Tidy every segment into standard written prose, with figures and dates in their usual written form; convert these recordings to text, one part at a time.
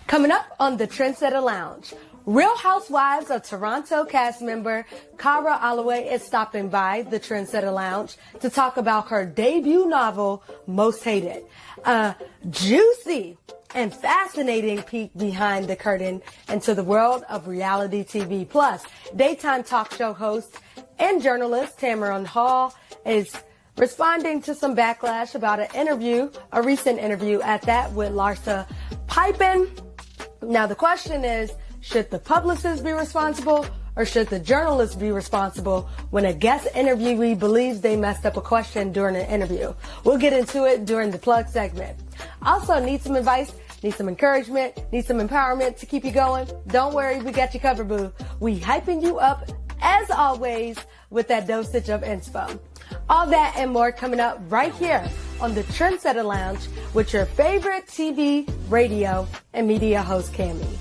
Coming up on the Trensetta Lounge, Real Housewives of Toronto cast member Cara Alloway is stopping by the Trensetta Lounge to talk about her debut novel, Most Hated. A juicy and fascinating peek behind the curtain into the world of reality TV. Plus, daytime talk show host and journalist Tamron Hall is responding to some backlash about a recent interview at that with Larsa Pippen. Now, the question is, should the publicist be responsible or should the journalist be responsible when a guest interviewee believes they messed up a question during an interview? We'll get into it during the plug segment. Also, need some advice, need some encouragement, need some empowerment to keep you going? Don't worry, we got you covered, boo. We hyping you up, as always, with that dosage of inspo. All that and more coming up right here on the Trensetta Lounge with your favorite TV, radio, and media host, Cammie.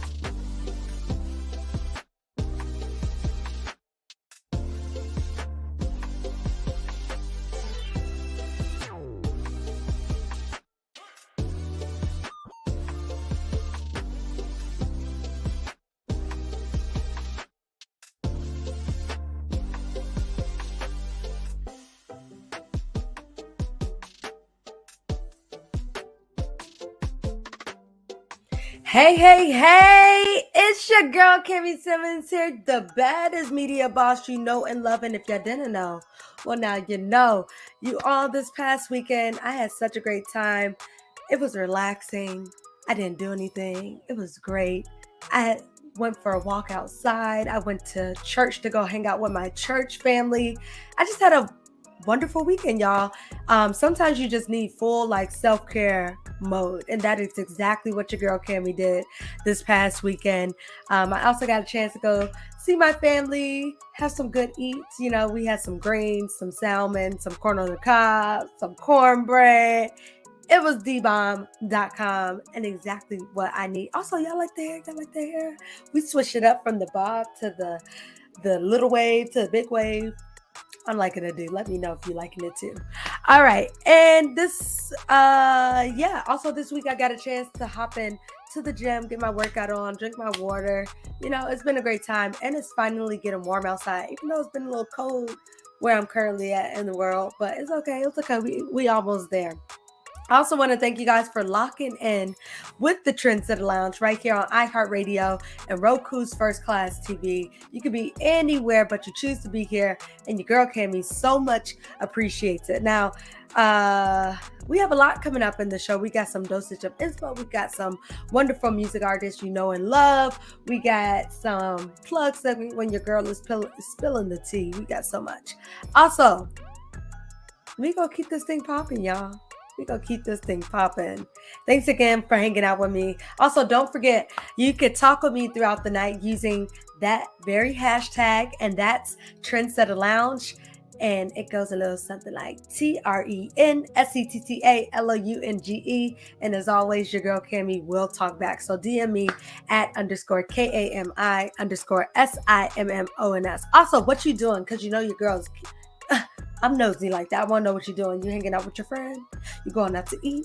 Hey, it's your girl, Cammie Simmons here, the baddest media boss you know and love, and if you didn't know, well, now you know. You all, this past weekend, I had such a great time. It was relaxing. I didn't do anything. It was great. I went for a walk outside. I went to church to go hang out with my church family. I just had a wonderful weekend, y'all. Sometimes you just need full self-care mode, and that is exactly what your girl Cammie did this past weekend. I also got a chance to go see my family, have some good eats. You know, we had some greens, some salmon, some corn on the cob, some cornbread. It was dbomb.com and exactly what I need. Also, y'all like the hair? We switched it up from the bob to the little wave to the big wave. I'm liking it, dude. Let me know if you're liking it too. All right. And this, also this week I got a chance to hop in to the gym, get my workout on, drink my water. You know, it's been a great time and it's finally getting warm outside, even though it's been a little cold where I'm currently at in the world, but it's okay. It's okay. We almost there. I also want to thank you guys for locking in with the Trensetta Lounge right here on iHeartRadio and Roku's First Class TV. You could be anywhere, but you choose to be here, and your girl Cammie so much appreciates it. Now, we have a lot coming up in the show. We got some dosage of inspo. We got some wonderful music artists you know and love. We got some plug segment when your girl is spilling the tea. We got so much. Also, we gonna keep this thing popping, y'all. We're going to keep this thing popping. Thanks again for hanging out with me. Also, don't forget, you could talk with me throughout the night using that very hashtag, and that's Trensetta Lounge. And it goes a little something like TRENSETTALOUNGE. And as always, your girl Cammie will talk back. So DM me at _KAMI_SIMMONS. Also, what you doing? Because you know your girl's... I'm nosy like that. I want to know what you're doing. You hanging out with your friend? You going out to eat?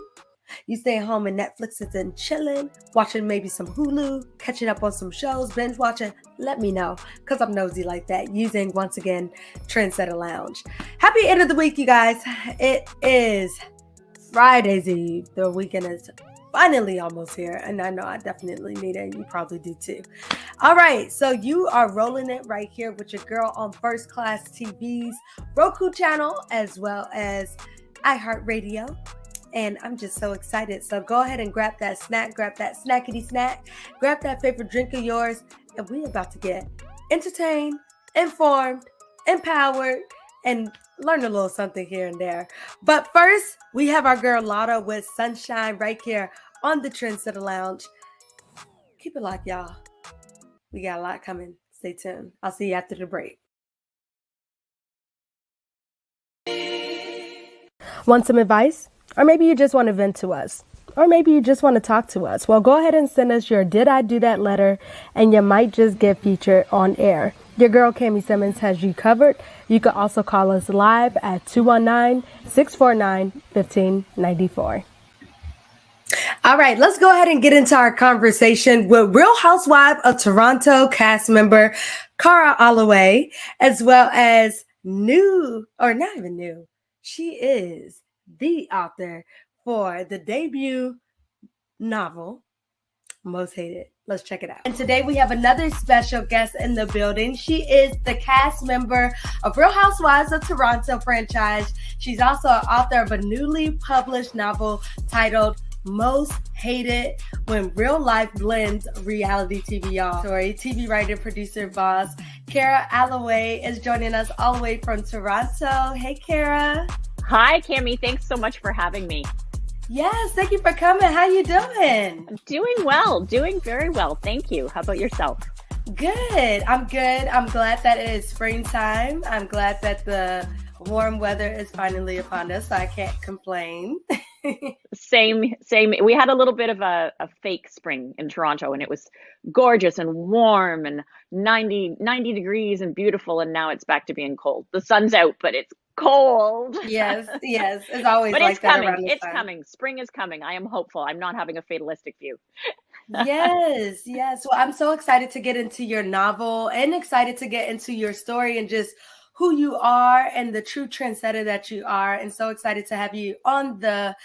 You staying home and Netflix and chilling, watching maybe some Hulu, catching up on some shows, binge watching? Let me know, because I'm nosy like that, using, once again, Trensetta Lounge. Happy end of the week, you guys. It is Friday's Eve. The weekend is finally almost here, and I know I definitely need it. You probably do too. All right, so you are rolling it right here with your girl on First Class TV's Roku channel, as well as iHeartRadio, and I'm just so excited. So go ahead and grab that snack, grab that snackety snack, grab that favorite drink of yours, and we're about to get entertained, informed, empowered, and learn a little something here and there. But first, we have our girl Lotta with Sunshine right here on the Trensetta Lounge. Keep it locked, y'all. We got a lot coming. Stay tuned. I'll see you after the break. Want some advice? Or maybe you just want to vent to us. Or maybe you just want to talk to us. Well, go ahead and send us your Did I Do That letter, and you might just get featured on air. Your girl Cammie Simmons has you covered. You can also call us live at 219-649-1594. All right, let's go ahead and get into our conversation with Real Housewives of Toronto cast member Cara Alloway, as well as new, or not even new, she is the author for the debut novel, Most Hated. Let's check it out. And today we have another special guest in the building. She is the cast member of Real Housewives of Toronto franchise. She's also an author of a newly published novel titled Most Hated, When Real Life Blends Reality TV, y'all. Story, TV writer, producer, boss, Cara Alloway is joining us all the way from Toronto. Hey, Cara. Hi, Cami. Thanks so much for having me. Yes, thank you for coming. How you doing? I'm doing well, doing very well. Thank you. How about yourself? Good. I'm good. I'm glad that it is springtime. I'm glad that the warm weather is finally upon us, so I can't complain. Same. We had a little bit of a fake spring in Toronto, and it was gorgeous and warm and 90 degrees and beautiful, and now it's back to being cold. The sun's out, but it's cold. Yes. It's always But like it's that coming. around this It's time. coming. Spring is coming. I am hopeful. I'm not having a fatalistic view. Yes. Well, I'm so excited to get into your novel and excited to get into your story and just who you are and the true trendsetter that you are. And so excited to have you in the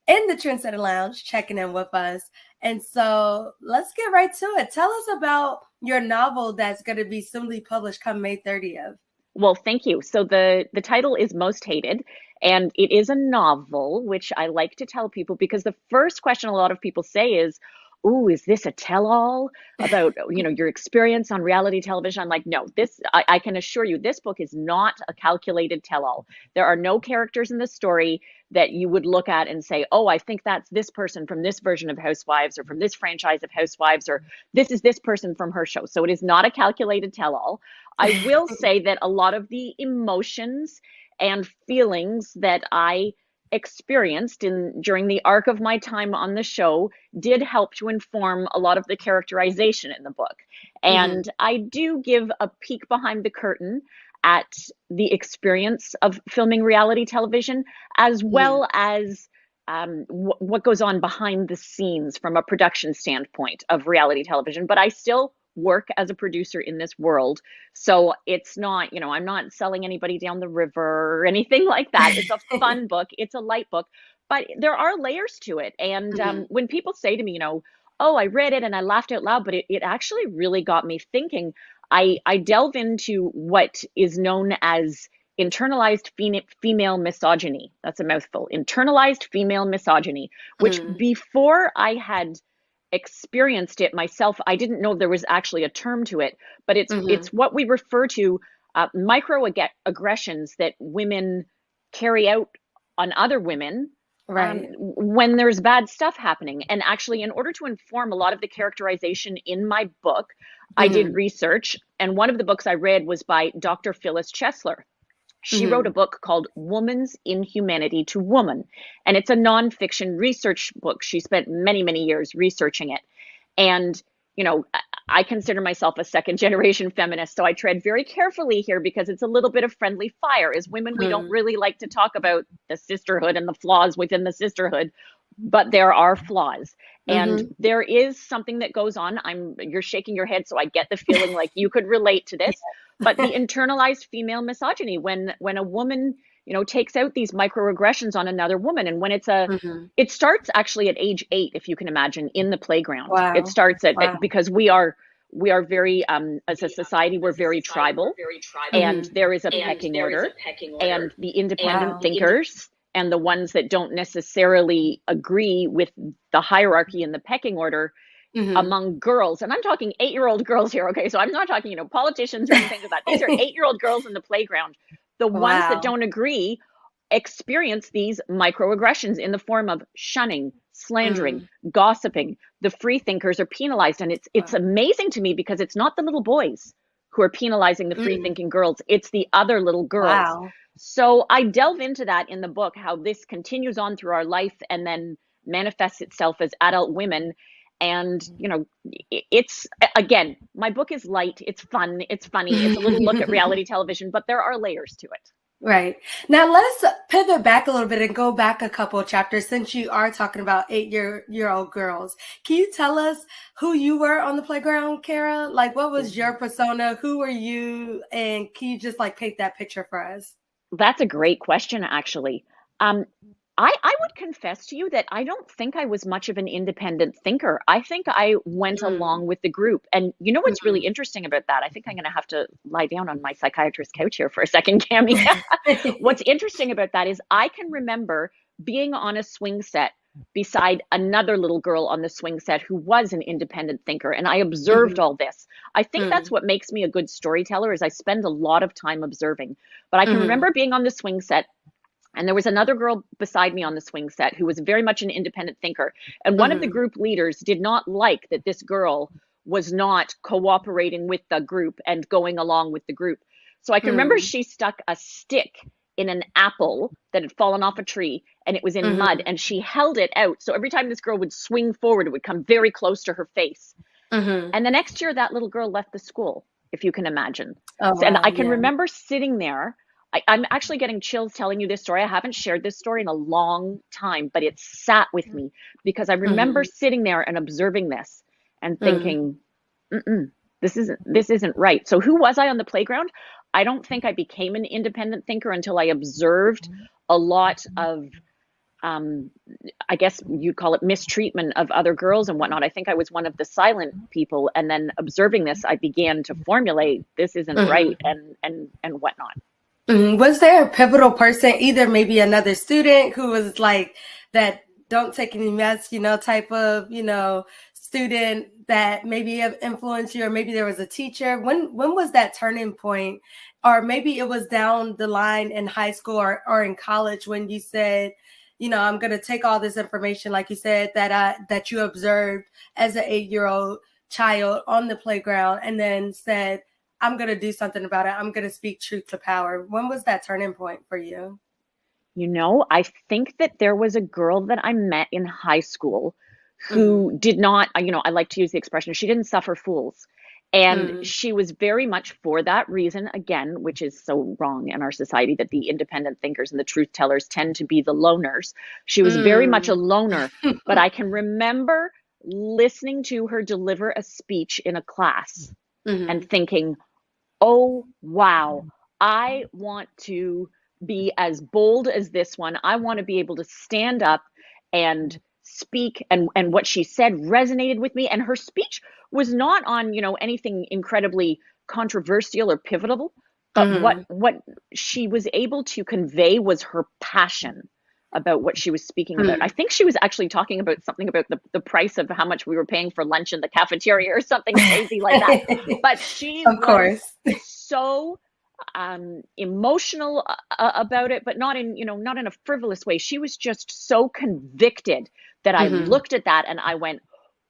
Trensetta Lounge checking in with us. And so let's get right to it. Tell us about your novel that's going to be soonly published come May 30th. Well, thank you. So the title is Most Hated, and it is a novel, which I like to tell people because the first question a lot of people say is, "Ooh, is this a tell-all about, your experience on reality television?" I'm like, no, I can assure you, this book is not a calculated tell-all. There are no characters in the story that you would look at and say, "Oh, I think that's this person from this version of Housewives or from this franchise of Housewives, or this is this person from her show." So it is not a calculated tell-all. I will say that a lot of the emotions and feelings that I experienced during the arc of my time on the show did help to inform a lot of the characterization in the book. And I do give a peek behind the curtain at the experience of filming reality television, as well as what goes on behind the scenes from a production standpoint of reality television. But I still work as a producer in this world. So it's not, I'm not selling anybody down the river or anything like that. It's a fun book. It's a light book, but there are layers to it. And when people say to me, "Oh, I read it and I laughed out loud," but it actually really got me thinking. I delve into what is known as internalized female misogyny. That's a mouthful. Internalized female misogyny, which before I had experienced it myself, I didn't know there was actually a term to it, but it's what we refer to microaggressions that women carry out on other women, Right. when there's bad stuff happening. And actually, in order to inform a lot of the characterization in my book, I did research, and one of the books I read was by Dr. Phyllis Chesler. She wrote a book called Woman's Inhumanity to Woman, and it's a nonfiction research book. She spent many, many years researching it. And, I consider myself a second generation feminist, so I tread very carefully here because it's a little bit of friendly fire. As women, we don't really like to talk about the sisterhood and the flaws within the sisterhood, but there are flaws. And there is something that goes on. You're shaking your head, so I get the feeling like you could relate to this. But the internalized female misogyny, when a woman, takes out these microaggressions on another woman, and when it starts actually at age 8, if you can imagine, in the playground. Wow. It starts because we are very, as a society, we're very tribal, and there is a pecking order, and the independent thinkers and the ones that don't necessarily agree with the hierarchy and the pecking order among girls. And I'm talking 8-year-old girls here. Okay. So I'm not talking, politicians or anything like that. These are 8-year-old girls in the playground. The ones that don't agree experience these microaggressions in the form of shunning, slandering, gossiping. The free thinkers are penalized. And it's amazing to me because it's not the little boys who are penalizing the free thinking girls. It's the other little girls. Wow. So I delve into that in the book, how this continues on through our life and then manifests itself as adult women. And, it's, again, my book is light. It's fun. It's funny. It's a little look at reality television, but there are layers to it. Right. Now let's pivot back a little bit and go back a couple of chapters since you are talking about eight year old girls. Can you tell us who you were on the playground, Kara? Like what was your persona? Who were you? And can you just like paint that picture for us? That's a great question, actually. Um, I would confess to you that I don't think I was much of an independent thinker. I think I went Mm, along with the group. And you know what's really mm. interesting about that? I think I'm going to have to lie down on my psychiatrist couch here for a second, Cami. What's interesting about that is I can remember being on a swing set beside another little girl on the swing set who was an independent thinker, and I observed Mhm, all this. I think that's mm, what makes me a good storyteller is I spend a lot of time observing. But I can mhm, remember being on the swing set, and there was another girl beside me on the swing set who was very much an independent thinker. And one of the mhm, group leaders did not like that this girl was not cooperating with the group and going along with the group. So I can remember mm, she stuck a stick in an apple that had fallen off a tree and it was in mud, mhm, and she held it out. So every time this girl would swing forward, it would come very close to her face. mhm. And the next year, that little girl left the school, if you can imagine. Oh So, and wow, I can yeah. remember sitting there. I'm actually getting chills telling you this story. I haven't shared this story in a long time, but it sat with me because I remember Mhm, sitting there and observing this and mm, thinking, mm-mm, this isn't right. So who was I on the playground? I don't think I became an independent thinker until I observed a lot of um, I guess you'd call it mistreatment of other girls and whatnot. I think I was one of the silent people, and then observing this, I began to formulate this isn't right mhm. and whatnot. Was there a pivotal person, either maybe another student who was like that don't take any mess, type of, student that maybe have influenced you, or maybe there was a teacher? When was that turning point? Or maybe it was down the line in high school or in college when you said, I'm gonna take all this information, like you said, that you observed as an 8 year old child on the playground and then said, I'm going to do something about it. I'm going to speak truth to power. When was that turning point for you? I think that there was a girl that I met in high school Mm-hmm. who did not, I like to use the expression, she didn't suffer fools. And Mm-hmm. she was very much for that reason, again, which is so wrong in our society that the independent thinkers and the truth tellers tend to be the loners. She was very much a Mm. loner, but I can remember listening to her deliver a speech in a class and Mm-hmm. thinking, oh, wow, I want to be as bold as this one. I want to be able to stand up and speak. And what she said resonated with me. And her speech was not on, anything incredibly controversial or pivotal, but what Mm-hmm. what she was able to convey was her passion about what she was speaking about. I think she was actually talking about something about the price of how much we were paying for lunch in the cafeteria or something crazy like that. But she Of was course. so emotional about it, but not in a frivolous way. She was just so convicted that I Mm-hmm. looked at that and I went,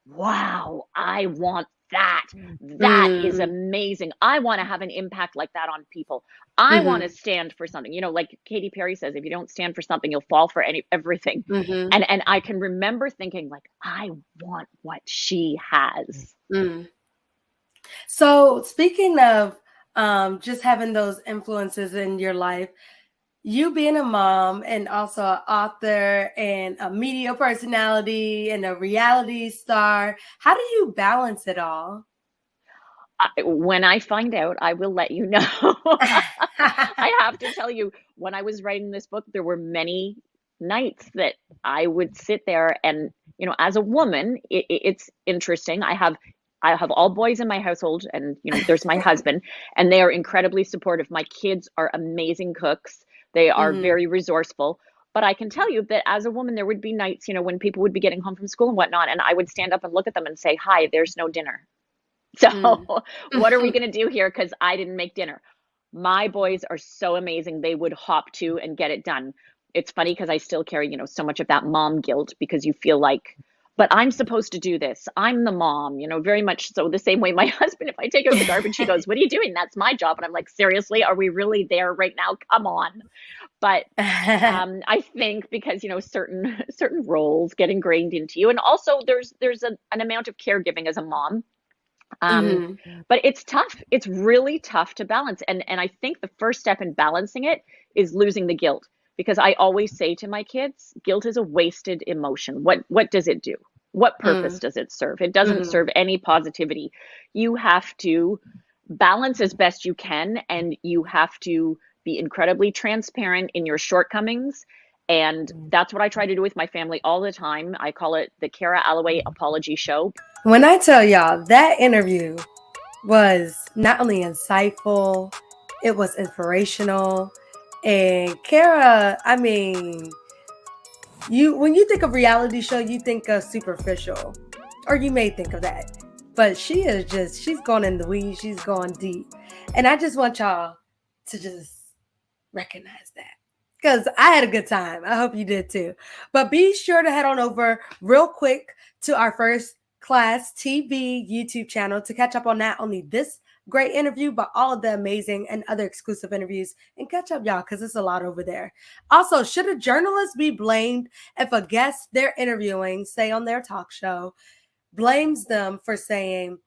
wow, I want that. That is Mm-hmm. amazing. I want to have an impact like that on people. I want to Mm-hmm. stand for something. Like Katy Perry says, if you don't stand for something, you'll fall for everything. Mm-hmm. And I can remember thinking like, I want what she has. Mm. So speaking of just having those influences in your life, you being a mom and also an author and a media personality and a reality star, how do you balance it all? When I find out, I will let you know. I have to tell you, when I was writing this book, there were many nights that I would sit there and, as a woman, it's interesting. I have all boys in my household, and there's my husband, and they are incredibly supportive. My kids are amazing cooks. They are Mhm. very resourceful. But I can tell you that as a woman, there would be nights, when people would be getting home from school and whatnot, and I would stand up and look at them and say, "Hi, there's no dinner." So, Mm. what are we going to do here? Because I didn't make dinner. My boys are so amazing. They would hop to and get it done. It's funny because I still carry, so much of that mom guilt because you feel like, but I'm supposed to do this. I'm the mom, very much so the same way my husband, if I take out the garbage, he goes, "What are you doing? That's my job." And I'm like, seriously, are we really there right now? Come on. But I think because certain roles get ingrained into you, and also there's an amount of caregiving as a mom Um, Mm-hmm. but it's tough. It's really tough to balance. And I think the first step in balancing it is losing the guilt. Because I always say to my kids, guilt is a wasted emotion. What does it do? What purpose does it serve? It doesn't Mm-hmm. serve any positivity. You have to balance as best you can, and you have to be incredibly transparent in your shortcomings. And that's what I try to do with my family all the time. I call it the Kara Alloway apology show. When I tell y'all that interview was not only insightful, it was inspirational. And Kara, I mean, when you think of reality show, you think of superficial, or you may think of that. But she's gone in the weeds, she's gone deep. And I just want y'all to just recognize that. Because I had a good time. I hope you did too. But be sure to head on over real quick to our First Class TV YouTube channel to catch up on not only this great interview, but all of the amazing and other exclusive interviews. And catch up, y'all, because it's a lot over there. Also, should a journalist be blamed if a guest they're interviewing, say on their talk show, blames them for saying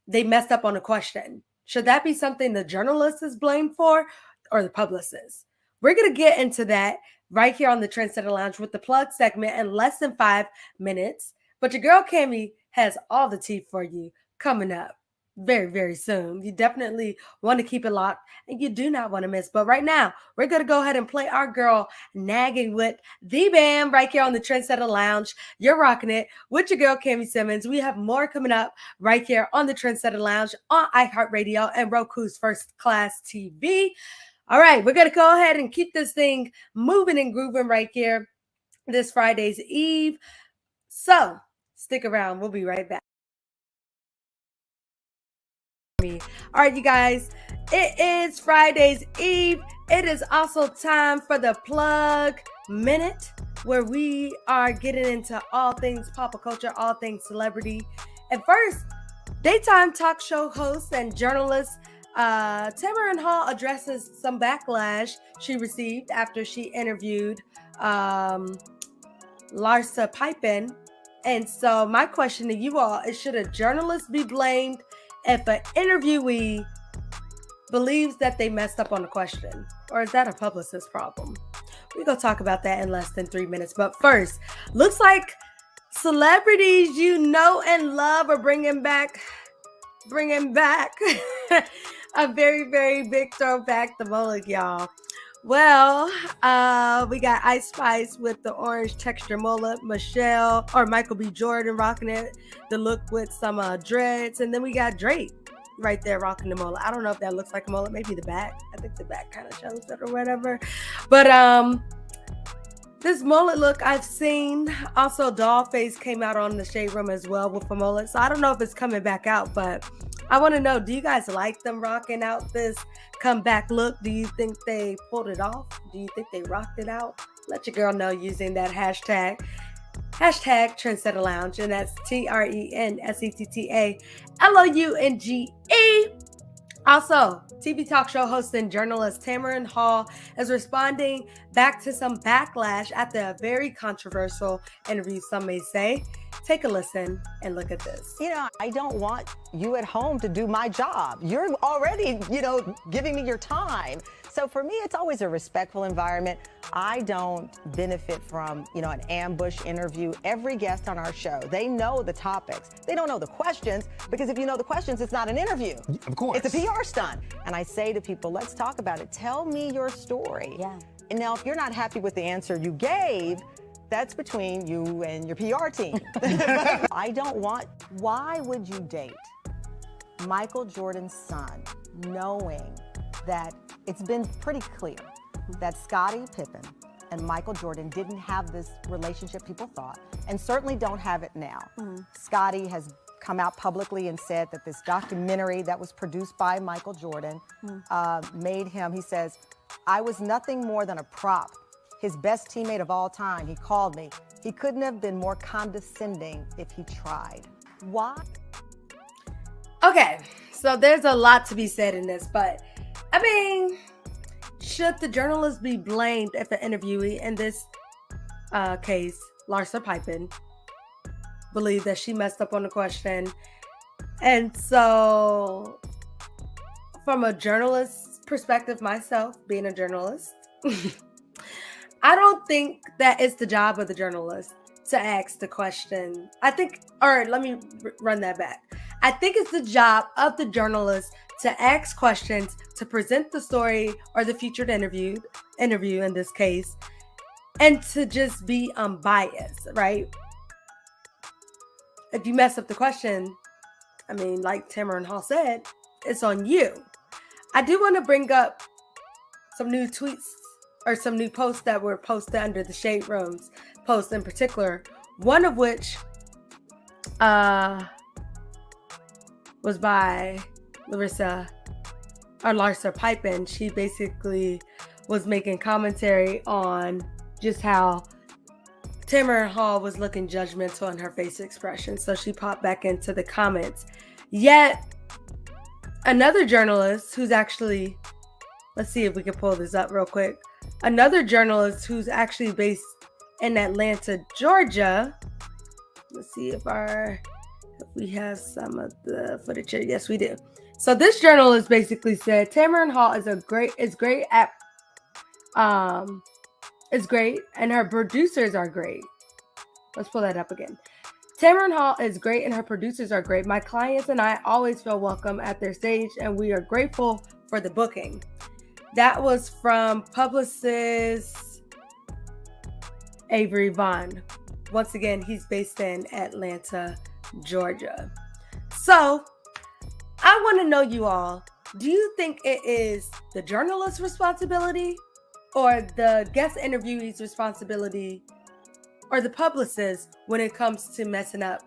they messed up on a question? Should that be something the journalist is blamed for or the publicist? We're going to get into that right here on the Trensetta Lounge with the plug segment in less than 5 minutes. But your girl Cami has all the tea for you coming up very, very soon. You definitely want to keep it locked and you do not want to miss. But right now, we're going to go ahead and play our girl Nagging with the Bam right here on the Trensetta Lounge. You're rocking it with your girl Cami Simmons. We have more coming up right here on the Trensetta Lounge on iHeartRadio and Roku's First Class TV. All right, we're going to go ahead and keep this thing moving and grooving right here this Friday's Eve. So stick around. We'll be right back. All right, you guys, it is Friday's Eve. It is also time for the plug minute where we are getting into all things pop culture, all things celebrity. And first, daytime talk show host and journalist Tamara Hall addresses some backlash she received after she interviewed Larsa Pippen. And so my question to you all is, should a journalist be blamed if an interviewee believes that they messed up on a question? Or is that a publicist problem? We're going to talk about that in less than 3 minutes. But first, looks like celebrities you know and love are bringing back a very, very big throwback, the mullet, y'all. Well, we got Ice Spice with the orange texture mullet, Michael B. Jordan rocking it, the look with some dreads, and then we got Drake right there rocking the mullet. I don't know if that looks like a mullet, maybe the back. I think the back kind of shows it or whatever. But this mullet look I've seen. Also, Dollface came out on the Shade Room as well with a mullet. So I don't know if it's coming back out, but I want to know, do you guys like them rocking out this comeback look? Do you think they pulled it off? Do you think they rocked it out? Let your girl know using that hashtag Trensetta Lounge, and that's TrensettaLounge. Also, TV talk show host and journalist Tamara Hall is responding back to some backlash after a very controversial interview, some may say. Take a listen and look at this. I don't want you at home to do my job. You're already, giving me your time. So for me, it's always a respectful environment. I don't benefit from, an ambush interview. Every guest on our show, they know the topics. They don't know the questions, because if you know the questions, it's not an interview. Of course. It's a PR stunt. And I say to people, let's talk about it. Tell me your story. Yeah. And now, if you're not happy with the answer you gave, that's between you and your PR team. Why would you date Michael Jordan's son, knowing that it's been pretty clear that Scottie Pippen and Michael Jordan didn't have this relationship people thought, and certainly don't have it now? Scottie has come out publicly and said that this documentary that was produced by Michael Jordan made him, he says, I was nothing more than a prop. His best teammate of all time, he called me. He couldn't have been more condescending if he tried. Why? Okay, so there's a lot to be said in this, but I mean, should the journalist be blamed if an interviewee, in this case, Larsa Pippen, believed that she messed up on the question? And so, from a journalist's perspective, myself being a journalist, I don't think that it's the job of the journalist to ask the question. I think, or let me run that back. I think it's the job of the journalist to ask questions, to present the story or the featured interview in this case, and to just be unbiased, right? If you mess up the question, I mean, like Tamron Hall said, it's on you. I do want to bring up some new tweets or some new posts that were posted under the Shade Room's post in particular. One of which was by Larsa Pippen. She basically was making commentary on just how Tamron Hall was looking judgmental in her face expression. So she popped back into the comments. Yet another journalist who's actually, let's see if we can pull this up real quick. Another journalist who's actually based in Atlanta, Georgia. Let's see if we have some of the footage here. Yes, we do. So this journalist basically said Tamron Hall is great, and her producers are great. Let's pull that up again. Tamron Hall is great and her producers are great. My clients and I always feel welcome at their stage, and we are grateful for the booking. That was from publicist Avery Vaughn. Once again, he's based in Atlanta, Georgia. So I want to know, you all, do you think it is the journalist's responsibility or the guest interviewee's responsibility or the publicist when it comes to messing up,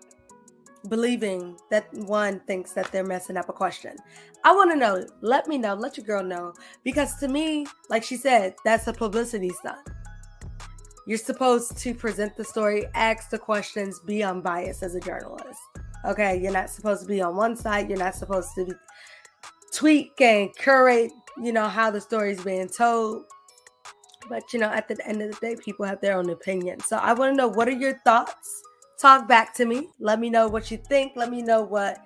believing that one thinks that they're messing up a question? I want to know. Let me know. Let your girl know. Because to me, like she said, that's a publicity stunt. You're supposed to present the story, ask the questions, be unbiased as a journalist. Okay, you're not supposed to be on one side. You're not supposed to tweak and curate, how the story is being told. But, at the end of the day, people have their own opinion. So I want to know, what are your thoughts? Talk back to me. Let me know what you think. Let me know what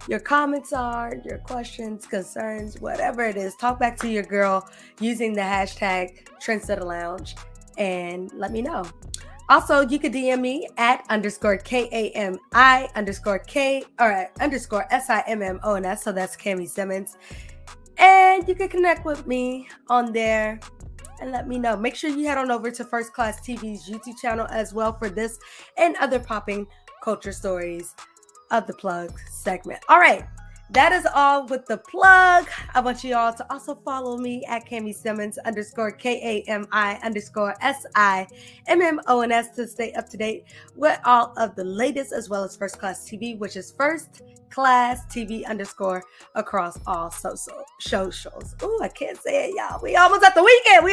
your comments are, your questions, concerns, whatever it is. Talk back to your girl using the hashtag Trensetta Lounge and let me know. Also, you could DM me at _KAMI_K or _SIMMONS. So that's Cami Simmons. And you can connect with me on there and let me know. Make sure you head on over to First Class TV's YouTube channel as well for this and other popping culture stories of the plug segment. All right, that is all with the plug. I want you all to also follow me at Cami Simmons _KAMI_SIMMONS to stay up to date with all of the latest, as well as First Class TV, which is First Class TV _ across all socials. Ooh, I can't say it, y'all. We almost at the weekend.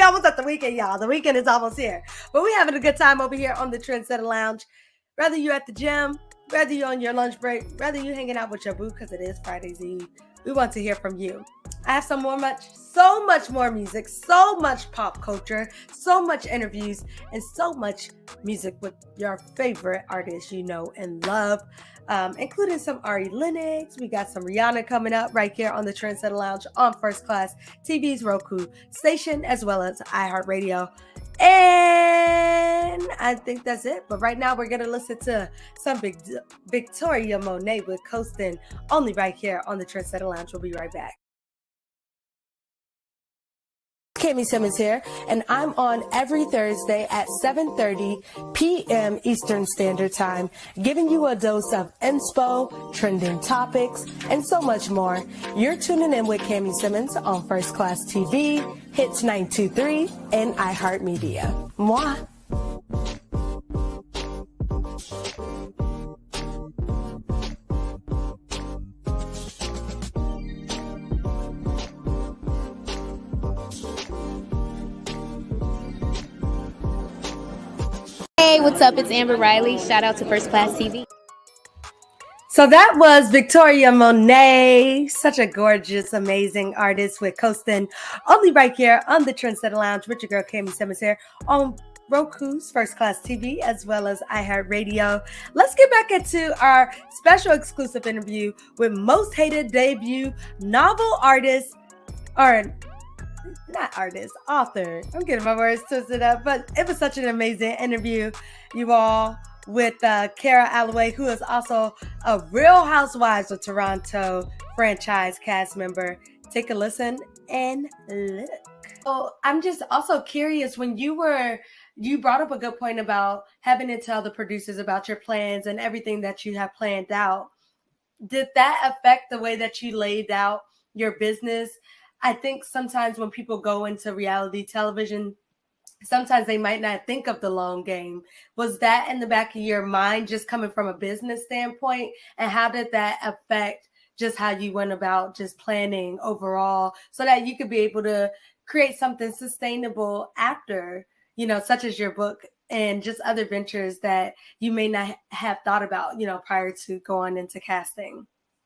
Y'all. The weekend is almost here. But we're having a good time over here on the Trensetta Lounge. Whether you're at the gym, whether you're on your lunch break, whether you're hanging out with your boo, because it is Friday's Eve, we want to hear from you. I have so much more music, so much pop culture, so much interviews, and so much music with your favorite artists you know and love, including some Ari Lennox. We got some Rihanna coming up right here on the Trensetta Lounge on First Class TV's Roku station, as well as iHeartRadio. And I think that's it. But right now, we're going to listen to some Victoria Monet with Coastin', only right here on the Trensetta Lounge. We'll be right back. Cami Simmons here, and I'm on every Thursday at 7:30 p.m. Eastern Standard Time, giving you a dose of inspo, trending topics, and so much more. You're tuning in with Cami Simmons on First Class TV, Hits 923, and iHeartMedia. Mwah! Hey, what's up? It's Amber Riley. Shout out to First Class TV. So that was Victoria Monet, such a gorgeous, amazing artist with Coastin', only right here on the Trensetta Lounge with your girl Cami Simmons here on Roku's First Class TV, as well as iHeartRadio. Let's get back into our special exclusive interview with most hated debut novel artist, or not artist, author. I'm getting my words twisted up, but it was such an amazing interview, you all, with Kara Alloway, who is also a Real Housewives of Toronto franchise cast member. Take a listen and look. So I'm just also curious, when you brought up a good point about having to tell the producers about your plans and everything that you have planned out. Did that affect the way that you laid out your business? I think sometimes when people go into reality television, sometimes they might not think of the long game. Was that in the back of your mind, just coming from a business standpoint? And how did that affect just how you went about just planning overall, so that you could be able to create something sustainable after, such as your book and just other ventures that you may not have thought about, prior to going into casting?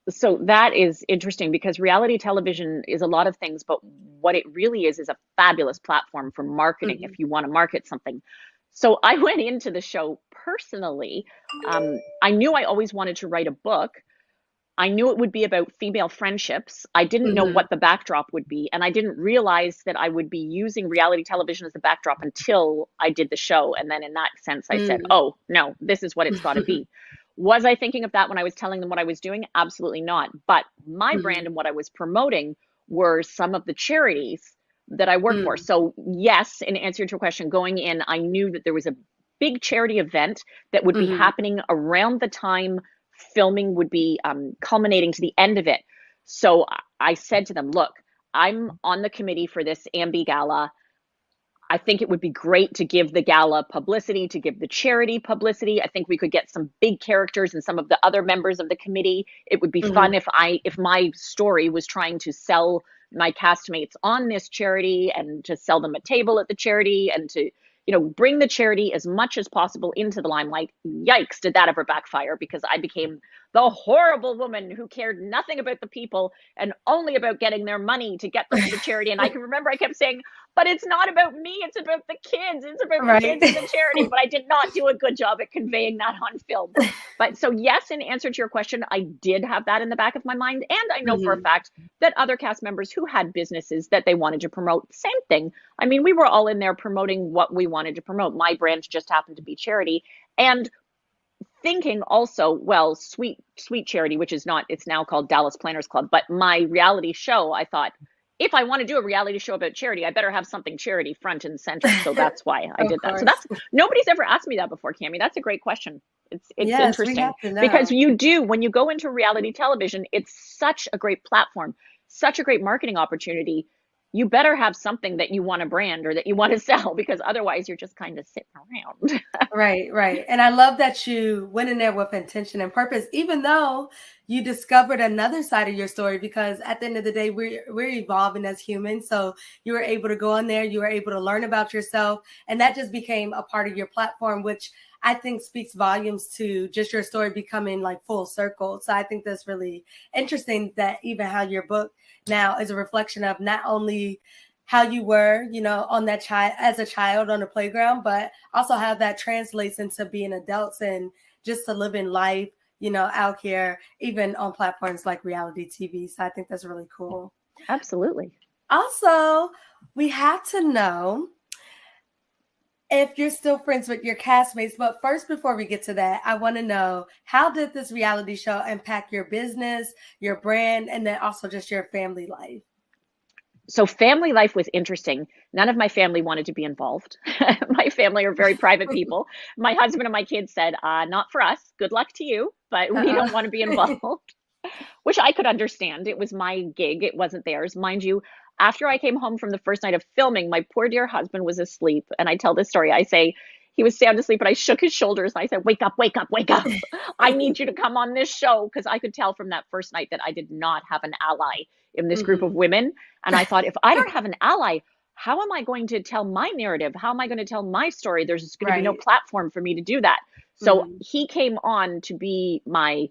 So that is interesting, because reality television is a lot of things, but what it really is a fabulous platform for marketing if you want to market something. So I went into the show personally. I knew I always wanted to write a book. I knew it would be about female friendships. I didn't know what the backdrop would be. And I didn't realize that I would be using reality television as the backdrop until I did the show. And then in that sense, I said, oh, no, this is what it's got to be. Was I thinking of that when I was telling them what I was doing? Absolutely not. But my brand and what I was promoting were some of the charities that I work for. So yes, in answer to your question, going in, I knew that there was a big charity event that would be happening around the time filming would be culminating to the end of it. So I said to them, look, I'm on the committee for this Ambi Gala. I think it would be great to give the gala publicity, to give the charity publicity. I think we could get some big characters and some of the other members of the committee. It would be fun if my story was trying to sell my castmates on this charity and to sell them a table at the charity and to, bring the charity as much as possible into the limelight. Yikes, did that ever backfire, because I became the horrible woman who cared nothing about the people and only about getting their money to get them to the charity. And I can remember I kept saying, but it's not about me, it's about the kids. It's about the kids and the charity. But I did not do a good job at conveying that on film. But so yes, in answer to your question, I did have that in the back of my mind. And I know for a fact that other cast members who had businesses that they wanted to promote, same thing. I mean, we were all in there promoting what we wanted to promote. My brand just happened to be charity. And thinking also, well, sweet charity, which is not, it's now called Dallas Planners Club. But my reality show, I thought, if I want to do a reality show about charity, I better have something charity front and center. So that's why I did that. So that's, nobody's ever asked me that before, Cammie. That's a great question. It's interesting, because you do, when you go into reality television, it's such a great platform, such a great marketing opportunity. You better have something that you want to brand or that you want to sell, because otherwise you're just kind of sitting around. Right. And I love that you went in there with intention and purpose, even though you discovered another side of your story, because at the end of the day, we're evolving as humans. So you were able to go in there, you were able to learn about yourself, and that just became a part of your platform, which I think speaks volumes to just your story becoming like full circle. So I think that's really interesting, that even how your book now is a reflection of not only how you were, on that as a child on the playground, but also how that translates into being adults and just to living life, out here, even on platforms like reality TV. So I think that's really cool. Absolutely. Also, we have to know if you're still friends with your castmates. But first, before we get to that, I want to know, how did this reality show impact your business, your brand, and then also just your family life? So family life was interesting. None of my family wanted to be involved. My family are very private people. My husband and my kids said, not for us. Good luck to you, but we don't want to be involved, which I could understand. It was my gig. It wasn't theirs. Mind you, after I came home from the first night of filming, my poor dear husband was asleep. And I tell this story. I say, he was sound asleep, but I shook his shoulders and I said, wake up, wake up, wake up. I need you to come on this show. Because I could tell from that first night that I did not have an ally in this group of women. And I thought, if I don't have an ally, how am I going to tell my narrative? How am I going to tell my story? There's going to be no platform for me to do that. So he came on to be my,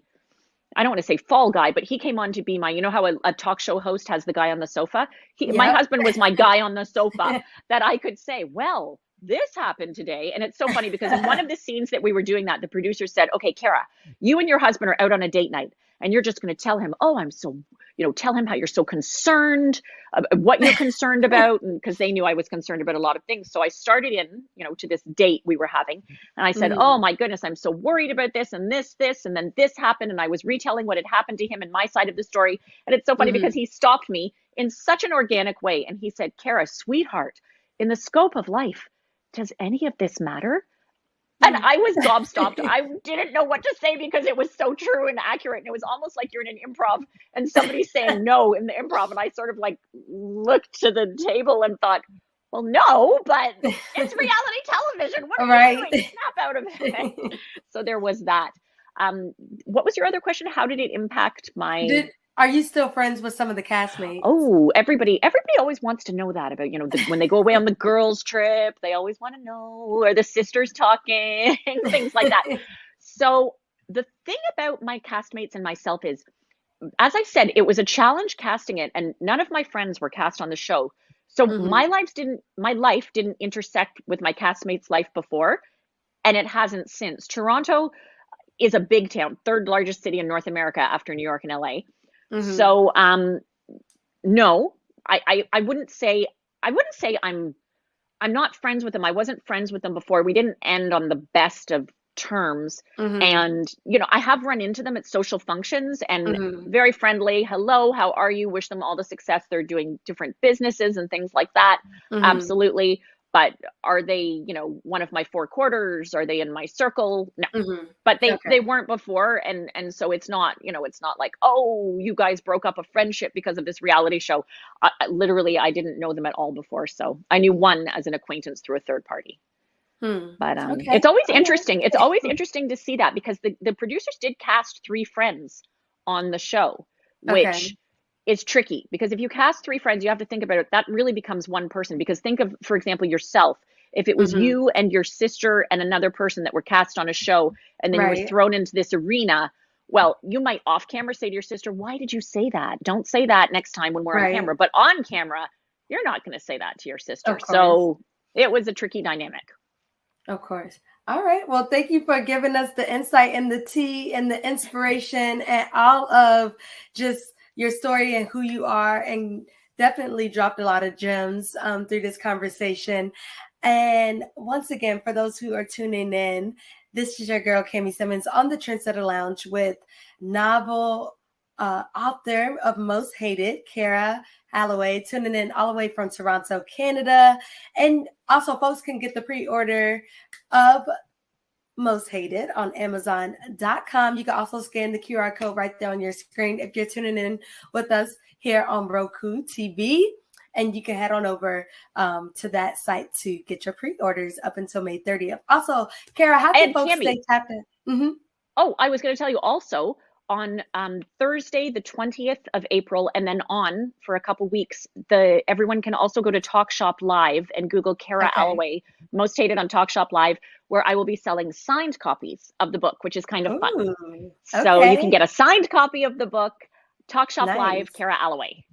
I don't want to say fall guy, but he came on to be my, how a talk show host has the guy on the sofa? My husband was my guy on the sofa that I could say, well, this happened today. And it's so funny because in one of the scenes that we were doing that, the producer said, okay, Kara, you and your husband are out on a date night and you're just going to tell him, oh, I'm so, tell him how you're so concerned, what you're concerned about. And because they knew I was concerned about a lot of things. So I started in, to this date we were having. And I said, oh my goodness, I'm so worried about this and this, and then this happened. And I was retelling what had happened to him in my side of the story. And it's so funny because he stopped me in such an organic way. And he said, Kara, sweetheart, in the scope of life, does any of this matter? And I was gobstopped. I didn't know what to say because it was so true and accurate. And it was almost like you're in an improv and somebody's saying no in the improv. And I sort of like looked to the table and thought, well, no, but it's reality television. What are you doing? Snap out of it. So there was that. What was your other question? How did it impact my... Are you still friends with some of the castmates? Oh, everybody always wants to know that about, when they go away on the girls' trip, they always want to know, are the sisters talking, things like that. So the thing about my castmates and myself is, as I said, it was a challenge casting it, and none of my friends were cast on the show. So my life didn't intersect with my castmates' life before, and it hasn't since. Toronto is a big town, third largest city in North America after New York and LA. So, no, I wouldn't say I'm not friends with them. I wasn't friends with them before. We didn't end on the best of terms. And, I have run into them at social functions and very friendly. Hello, how are you? Wish them all the success. They're doing different businesses and things like that. Absolutely. But are they, one of my four quarters? Are they in my circle? No, but they weren't before. And so it's not, it's not like, oh, you guys broke up a friendship because of this reality show. Literally, I didn't know them at all before. So I knew one as an acquaintance through a third party. But it's always interesting. It's always interesting to see that because the producers did cast 3 friends on the show, which is tricky because if you cast 3 friends, you have to think about it. That really becomes one person because think of, for example, yourself. If it was you and your sister and another person that were cast on a show and then you were thrown into this arena, well, you might off camera say to your sister, why did you say that? Don't say that next time when we're on camera. But on camera, you're not going to say that to your sister. So it was a tricky dynamic. Of course. All right. Well, thank you for giving us the insight and the tea and the inspiration and all of just your story and who you are, and definitely dropped a lot of gems through this conversation. And once again, for those who are tuning in, this is your girl, Cami Simmons, on the Trensetta Lounge with novel author of Most Hated, Kara Alloway, tuning in all the way from Toronto, Canada. And also, folks can get the pre-order of Most Hated on Amazon.com. You can also scan the QR code right there on your screen if you're tuning in with us here on Roku TV. And you can head on over to that site to get your pre-orders up until May 30th. Also, Kara, how can folks stay tapped in? Oh, I was going to tell you also, on Thursday, the 20th of April, and then on for a couple weeks, everyone can also go to Talk Shop Live and Google Kara Alloway, Most Hated on Talk Shop Live, where I will be selling signed copies of the book, which is kind of fun. So you can get a signed copy of the book, Talk Shop Live, Kara Alloway.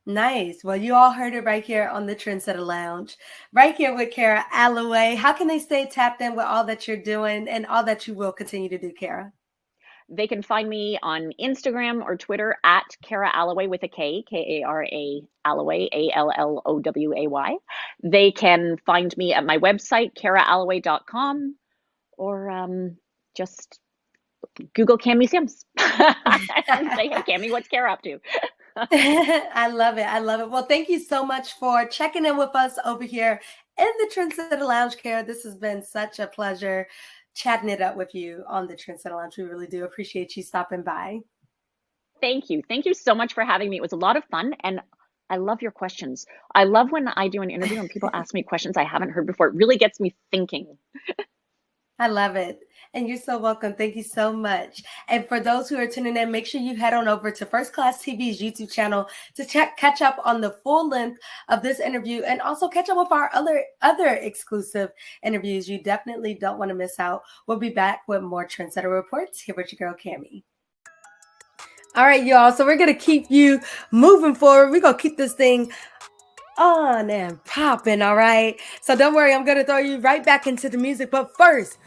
Nice. Well, you all heard it right here on the Trensetta Lounge, right here with Kara Alloway. How can they stay tapped in with all that you're doing and all that you will continue to do, Kara? They can find me on Instagram or Twitter at Kara Alloway with a K, Kara Alloway, Alloway. They can find me at my website, karaalloway.com, or just Google Cami Sims and say, hey, Cami, what's Kara up to? I love it. I love it. Well, thank you so much for checking in with us over here in the Trensetta Lounge, Kara. This has been such a pleasure chatting it up with you on the Trensetta Lounge. We really do appreciate you stopping by. Thank you. Thank you so much for having me. It was a lot of fun, and I love your questions. I love when I do an interview and people ask me questions I haven't heard before. It really gets me thinking. I love it. And you're so welcome. Thank you so much. And for those who are tuning in, make sure you head on over to First Class TV's YouTube channel to catch up on the full length of this interview and also catch up with our other exclusive interviews. You definitely don't want to miss out. We'll be back with more Trendsetter Reports here with your girl, Cami. All right, y'all. So we're going to keep you moving forward. We're going to keep this thing on and popping, all right? So don't worry, I'm going to throw you right back into the music. But first,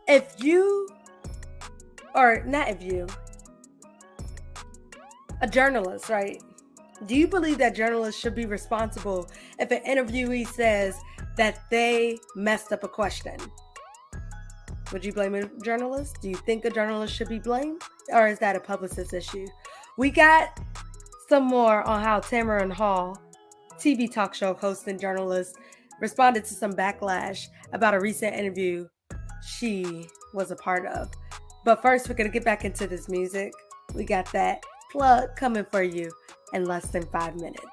if you, or not if you, a journalist, right? Do you believe that journalists should be responsible if an interviewee says that they messed up a question? Would you blame a journalist? Do you think a journalist should be blamed? Or is that a publicist issue? We got some more on how Tamron Hall, TV talk show host and journalist, responded to some backlash about a recent interview she was a part of. But first, we're going to get back into this music. We got that plug coming for you in less than 5 minutes.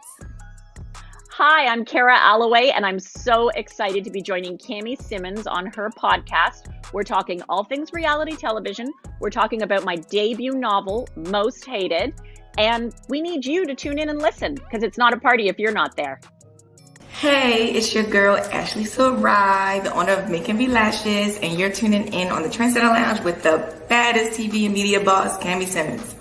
Hi, I'm Kara Alloway, and I'm so excited to be joining Cami Simmons on her podcast. We're talking all things reality television. We're talking about my debut novel, Most Hated, and we need you to tune in and listen, because it's not a party if you're not there. Hey, it's your girl, Ashley Sarai, the owner of Make and Be Lashes, and you're tuning in on the Trensetta Lounge with the baddest TV and media boss, Cami Simmons.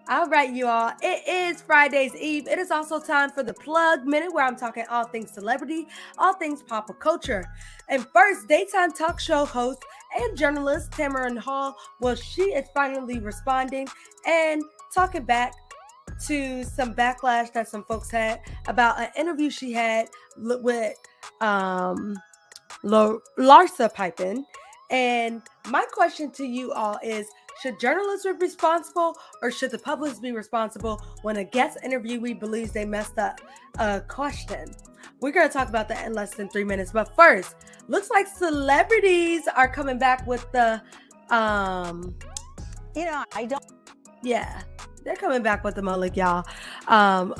All right, you all. It is Friday's Eve. It is also time for the Plug Minute, where I'm talking all things celebrity, all things pop culture. And first, daytime talk show host and journalist Tamron Hall, well, she is finally responding and talking back to some backlash that some folks had about an interview she had with Larsa Pippen. And my question to you all is, should journalists be responsible, or should the public be responsible when a guest interviewee believes they messed up a question? We're going to talk about that in less than 3 minutes. But first, looks like celebrities are coming back with the, yeah, they're coming back with the mullet, y'all.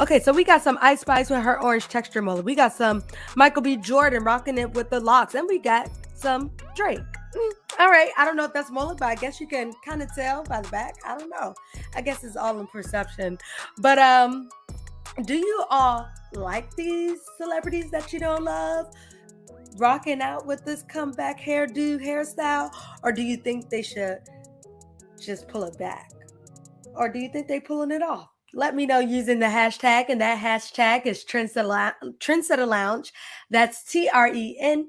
Okay, so we got some Ice Spice with her orange texture mullet. We got some Michael B. Jordan rocking it with the locks. And we got some Drake. All right, I don't know if that's mullet, but I guess you can kind of tell by the back. I don't know. I guess it's all in perception. But do you all like these celebrities that you don't love rocking out with this comeback hairstyle? Or do you think they should just pull it back? Or do you think they pulling it off? Let me know using the hashtag, and that hashtag is Trensetta Lounge. That's TrensettaLounge,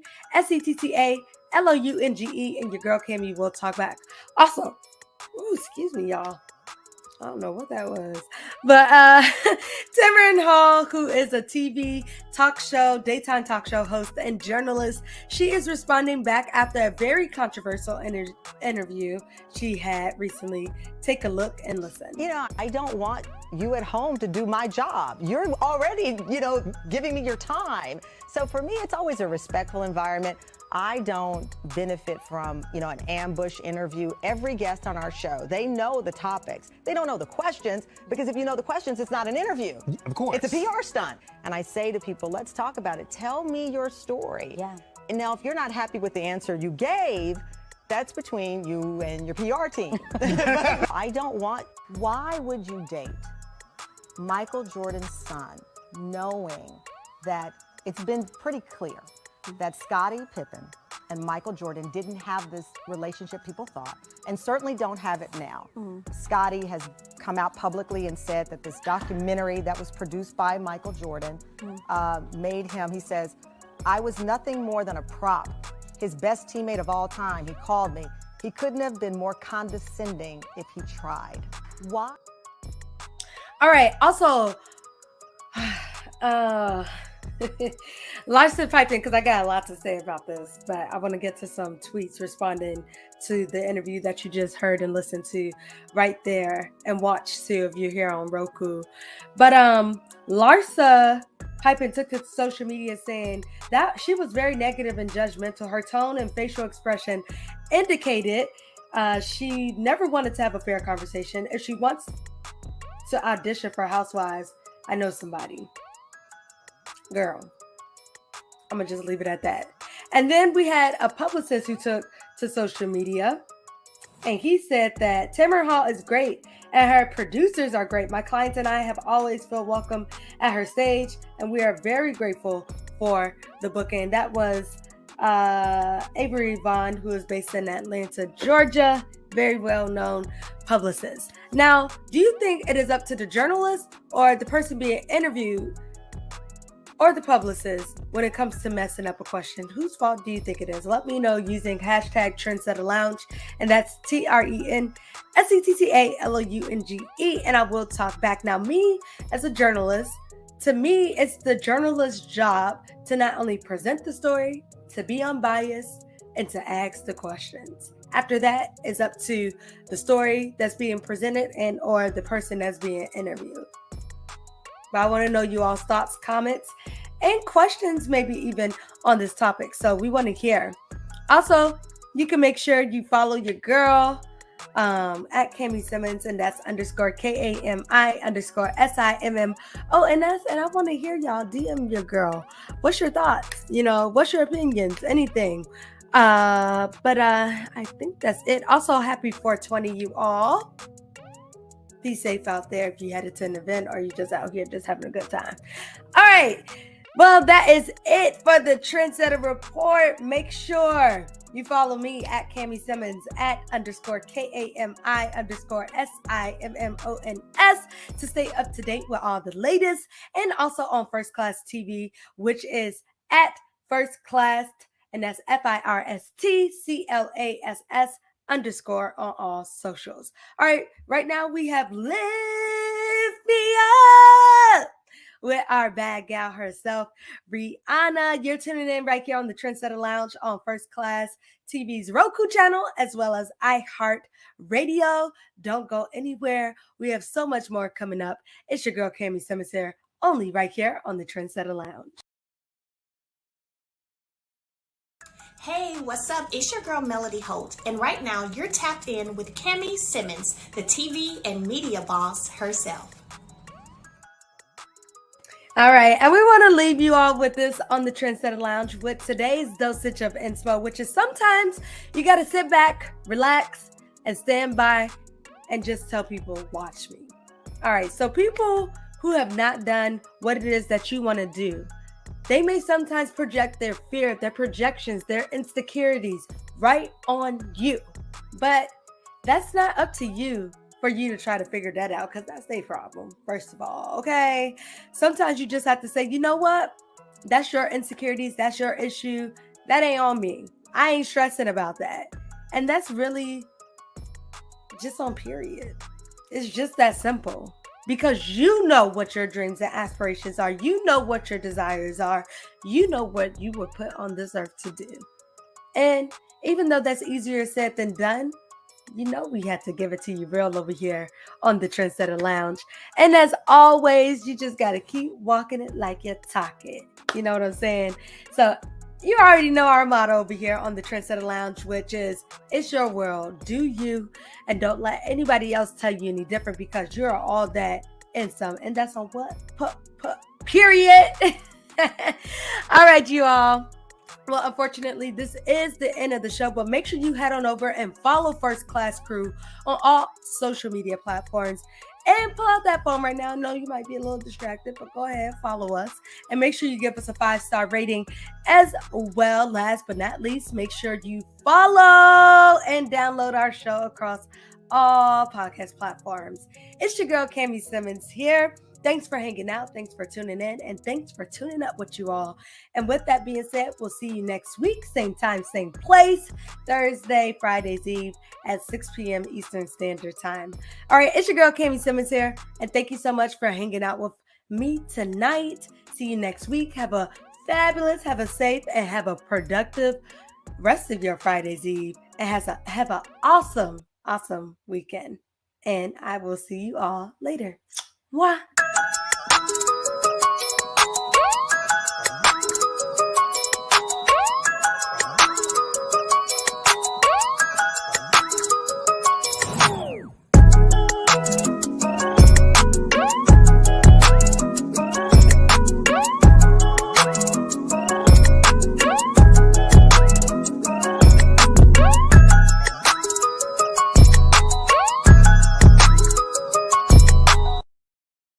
and your girl Cami will talk back. Also, excuse me, y'all. I don't know what that was. But Tamron Hall, who is a TV daytime talk show host and journalist, she is responding back after a very controversial interview she had recently. Take a look and listen. I don't want you at home to do my job. You're already, giving me your time. So for me, it's always a respectful environment. I don't benefit from, an ambush interview. Every guest on our show, they know the topics. They don't know the questions, because if you know the questions, it's not an interview. Of course. It's a PR stunt. And I say to people, let's talk about it. Tell me your story. Yeah. And now, if you're not happy with the answer you gave, that's between you and your PR team. Why would you date Michael Jordan's son, knowing that it's been pretty clear that Scottie Pippen and Michael Jordan didn't have this relationship people thought, and certainly don't have it now. Scottie has come out publicly and said that this documentary that was produced by Michael Jordan made him, he says, I was nothing more than a prop. His best teammate of all time, he called me. He couldn't have been more condescending if he tried. Why? All right, also, Larsa Pippen, because I got a lot to say about this, but I want to get to some tweets responding to the interview that you just heard and listened to right there, and watch too if you're here on Roku. But Larsa Pippen took to social media saying that she was very negative and judgmental. Her tone and facial expression indicated she never wanted to have a fair conversation. If she wants to audition for Housewives, I know somebody. Girl, I'm gonna just leave it at that. And then we had a publicist who took to social media, and he said that Tamron Hall is great and her producers are great. My clients and I have always felt welcome at her stage, and we are very grateful for the booking. That was Avery Vaughn, who is based in Atlanta, Georgia. very well-known publicist. Now, do you think it is up to the journalist or the person being interviewed or the publicist when it comes to messing up a question? Whose fault do you think it is? Let me know using hashtag Trensetta Lounge, and that's TrensettaLounge, and I will talk back. Now, me as a journalist, to me, it's the journalist's job to not only present the story, to be unbiased, and to ask the questions. After that, it's up to the story that's being presented and or the person that's being interviewed. But I want to know you all's thoughts, comments, and questions, maybe even on this topic. So we want to hear. Also, you can make sure you follow your girl at Cami Simmons, and that's _KAMI_SIMMONS. And I want to hear y'all DM your girl. What's your thoughts? What's your opinions? Anything. But I think that's it. Also, happy 420, you all. Be safe out there if you headed to an event or you just out here just having a good time. All right. Well, that is it for the Trendsetter Report. Make sure you follow me at Cami Simmons at _KAMI_SIMMONS to stay up to date with all the latest, and also on First Class TV, which is at First Class, and that's FIRSTCLASS _ on all socials. All right, right now we have Lift Me Up with our bad gal herself, Rihanna. You're tuning in right here on the Trensetta Lounge on First Class TV's Roku channel, as well as iHeartRadio. Don't go anywhere. We have so much more coming up. It's your girl, Cami Simmons here, only right here on the Trensetta Lounge. Hey, what's up? It's your girl Melody Holt, and right now you're tapped in with Cami Simmons, the TV and media boss herself. All right, and we want to leave you all with this on the Trensetta Lounge with today's dosage of inspo, which is sometimes you got to sit back, relax, and stand by and just tell people, watch me. All right, so people who have not done what it is that you want to do, they may sometimes project their fear, their projections, their insecurities right on you. But that's not up to you for you to try to figure that out, because that's their problem, first of all, okay? Sometimes you just have to say, you know what? That's your insecurities. That's your issue. That ain't on me. I ain't stressing about that. And that's really just on period. It's just that simple. Because you know what your dreams and aspirations are. You know what your desires are. You know what you were put on this earth to do. And even though that's easier said than done, you know we had to give it to you real over here on the Trensetta Lounge. And as always, you just got to keep walking it like you talk it. You know what I'm saying? So you already know our motto over here on the Trensetta Lounge, which is, it's your world, do you, and don't let anybody else tell you any different, because you're all that and some, and that's on what? Period. All right, you all. Well, unfortunately, this is the end of the show, but make sure you head on over and follow First Class Crew on all social media platforms. And pull out that phone right now. I know you might be a little distracted, but go ahead, follow us. And make sure you give us a 5-star rating. As well, last but not least, make sure you follow and download our show across all podcast platforms. It's your girl, Cami Simmons here. Thanks for hanging out. Thanks for tuning in. And thanks for tuning up with you all. And with that being said, we'll see you next week. Same time, same place. Thursday, Friday's Eve at 6 p.m. Eastern Standard Time. All right, it's your girl, Cami Simmons here. And thank you so much for hanging out with me tonight. See you next week. Have a fabulous, have a safe, and have a productive rest of your Friday's Eve. And have an awesome weekend. And I will see you all later. Mwah.